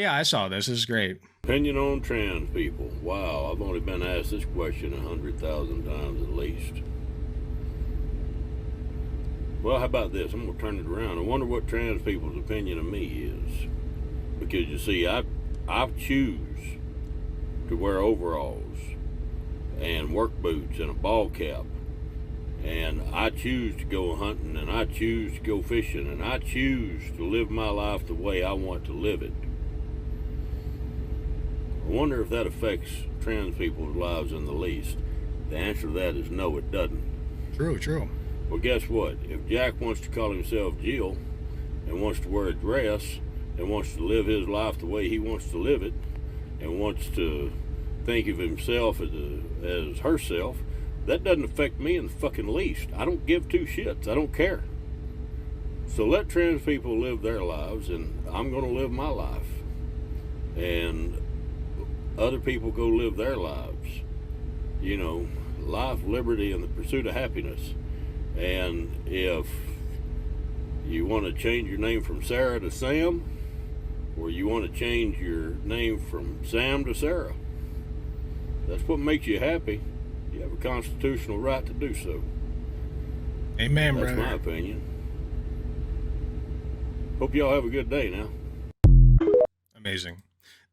yeah, I saw this. This is great. Opinion on trans people. Wow, I've only been asked this question 100,000 times at least. Well, how about this? I'm gonna turn it around. I wonder what trans people's opinion of me is, because you see, I choose to wear overalls and work boots and a ball cap, and I choose to go hunting, and I choose to go fishing, and I choose to live my life the way I want to live it. I wonder if that affects trans people's lives in the least. The answer to that is no, it doesn't. True, true. Well, guess what? If Jack wants to call himself Jill and wants to wear a dress and wants to live his life the way he wants to live it and wants to think of himself as herself, that doesn't affect me in the fucking least. I don't give two shits. I don't care. So let trans people live their lives, and I'm going to live my life. And other people go live their lives. You know, life, liberty, and the pursuit of happiness. And if you want to change your name from Sarah to Sam, or you want to change your name from Sam to Sarah, that's what makes you happy. You have a constitutional right to do so. Amen, That's brother. my opinion. Hope y'all have a good day now. Amazing.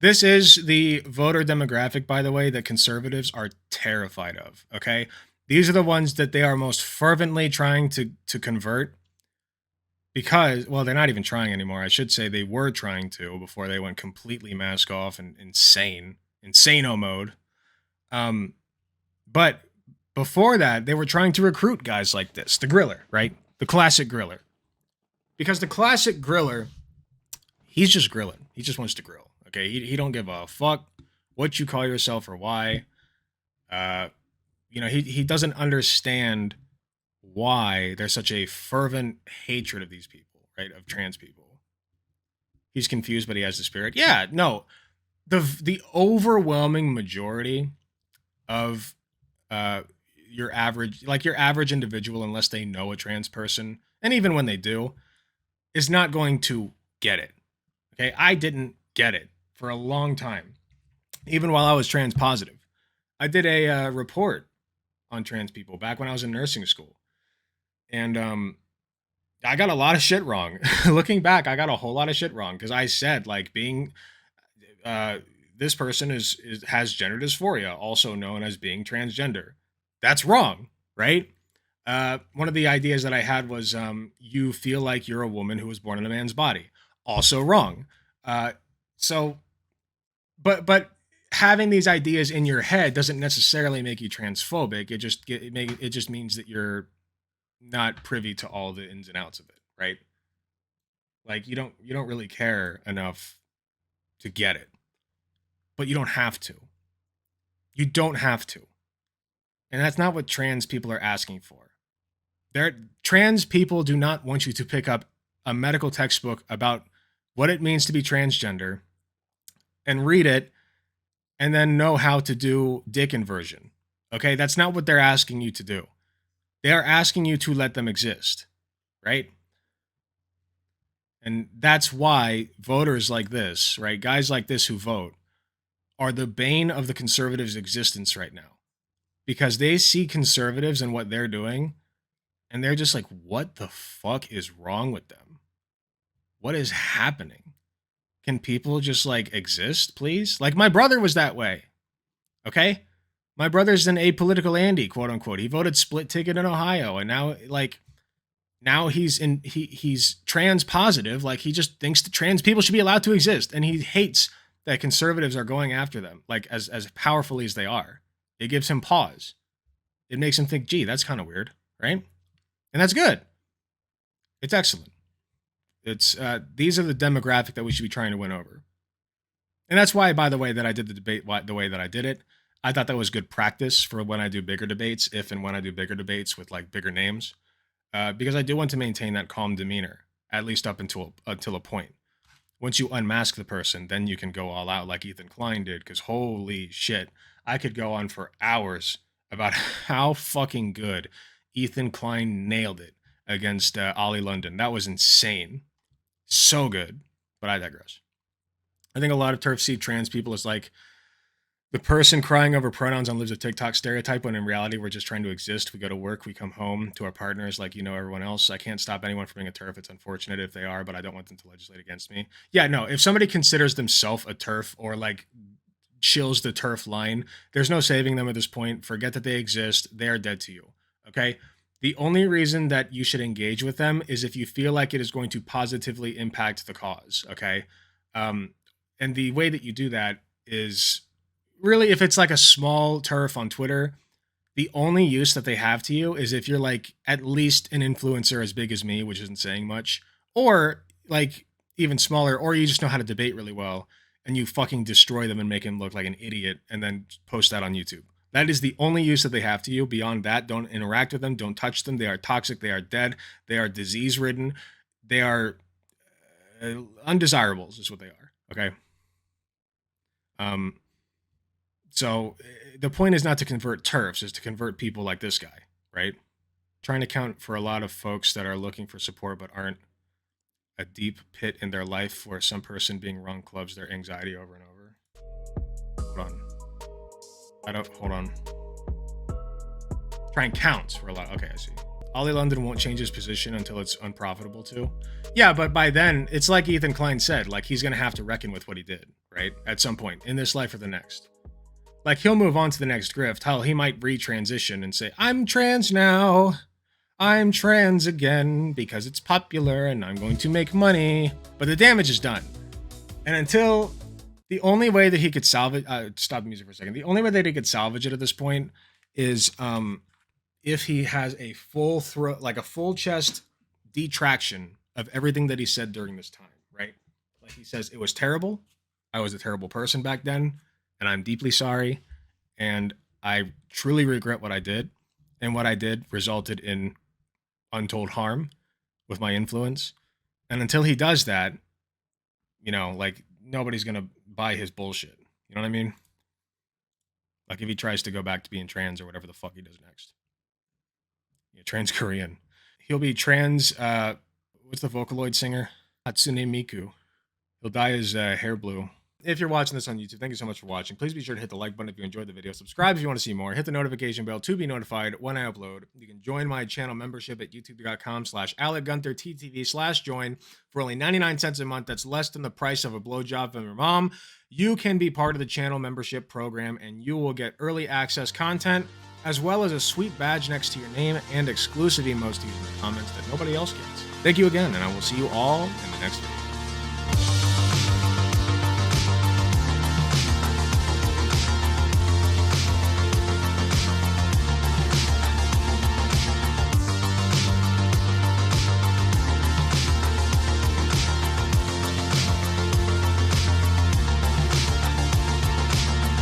This is the voter demographic, by the way, that conservatives are terrified of. Okay. These are the ones that they are most fervently trying to convert because, well, they're not even trying anymore. I should say they were trying to before they went completely mask off and insano mode. But before that, they were trying to recruit guys like this, the griller, right? The classic griller. Because the classic griller, he's just grilling. He just wants to grill. Okay. He don't give a fuck what you call yourself or why. He doesn't understand why there's such a fervent hatred of these people, right? Of trans people. He's confused, but he has the spirit. Yeah, no. The overwhelming majority of your average individual, unless they know a trans person, and even when they do, is not going to get it. Okay, I didn't get it for a long time, even while I was trans positive. I did a report on trans people back when I was in nursing school, and I got a lot of shit wrong. Looking back, I got a whole lot of shit wrong because I said like being this person has gender dysphoria, also known as being transgender. That's wrong, right? One of the ideas that I had was you feel like you're a woman who was born in a man's body. Also wrong. So, but having these ideas in your head doesn't necessarily make you transphobic. It just means that you're not privy to all the ins and outs of it, right? Like you don't really care enough to get it, but you don't have to. You don't have to, and that's not what trans people are asking for. Trans people do not want you to pick up a medical textbook about what it means to be transgender and read it and then know how to do dick inversion. Okay, that's not what they're asking you to do. They are asking you to let them exist, right? And that's why voters like this, right, guys like this who vote, are the bane of the conservatives' existence right now. Because they see conservatives and what they're doing, and they're just like, what the fuck is wrong with them? What is happening? Can people just like exist, please? Like my brother was that way. Okay? My brother's an apolitical Andy, quote unquote. He voted split ticket in Ohio, and now he's trans positive. Like he just thinks that trans people should be allowed to exist, and he hates that conservatives are going after them, like as powerfully as they are. It gives him pause. It makes him think, gee, that's kind of weird, right? And that's good. It's excellent. It's these are the demographic that we should be trying to win over. And that's why, by the way, that I did the debate the way that I did it. I thought that was good practice for when I do bigger debates, if and when I do bigger debates with like bigger names, because I do want to maintain that calm demeanor, at least up until a point. Once you unmask the person, then you can go all out like Ethan Klein did, because holy shit, I could go on for hours about how fucking good Ethan Klein nailed it against Ollie London. That was insane. So good, but I digress. I think a lot of TERFs see trans people as like the person crying over pronouns on lives of TikTok stereotype, when in reality, we're just trying to exist. We go to work, we come home to our partners like, everyone else. I can't stop anyone from being a TERF. It's unfortunate if they are, but I don't want them to legislate against me. Yeah, no, if somebody considers themselves a TERF or like chills the TERF line, there's no saving them at this point. Forget that they exist. They are dead to you. Okay. The only reason that you should engage with them is if you feel like it is going to positively impact the cause. Okay. And the way that you do that is really, if it's like a small TERF on Twitter, the only use that they have to you is if you're like at least an influencer as big as me, which isn't saying much, or like even smaller, or you just know how to debate really well and you fucking destroy them and make him look like an idiot and then post that on YouTube. That is the only use that they have to you. Beyond that, don't interact with them. Don't touch them. They are toxic. They are dead. They are disease ridden. They are undesirables is what they are. Okay. So the point is not to convert TERFs, is to convert people like this guy, right? Trying to count for a lot of folks that are looking for support but aren't a deep pit in their life where some person being wrong clubs their anxiety over and over. Hold on. Try and count for a lot. Okay, I see. Ollie London won't change his position until it's unprofitable to. Yeah, but by then, it's like Ethan Klein said, like he's going to have to reckon with what he did, right? At some point in this life or the next. Like he'll move on to the next grift. Hell, he might retransition and say, I'm trans now. I'm trans again because it's popular and I'm going to make money. But the damage is done. And until the only way that he could salvage, stop the music for a second. The only way that he could salvage it at this point is if he has a full throat, like a full chest detraction of everything that he said during this time, right? Like he says, it was terrible. I was a terrible person back then. And I'm deeply sorry. And I truly regret what I did. And what I did resulted in untold harm with my influence. And until he does that, like nobody's going to buy his bullshit. You know what I mean? Like if he tries to go back to being trans or whatever the fuck he does next. Trans Korean. He'll be trans, what's the Vocaloid singer? Hatsune Miku. He'll dye his hair blue. If you're watching this on YouTube, thank you so much for watching. Please be sure to hit the like button if you enjoyed the video. Subscribe if you want to see more. Hit the notification bell to be notified when I upload. You can join my channel membership at youtube.com/AlecGuntherTTV/join for only 99 cents a month. That's less than the price of a blowjob from your mom. You can be part of the channel membership program and you will get early access content as well as a sweet badge next to your name and exclusive emojis in the comments that nobody else gets. Thank you again, and I will see you all in the next video.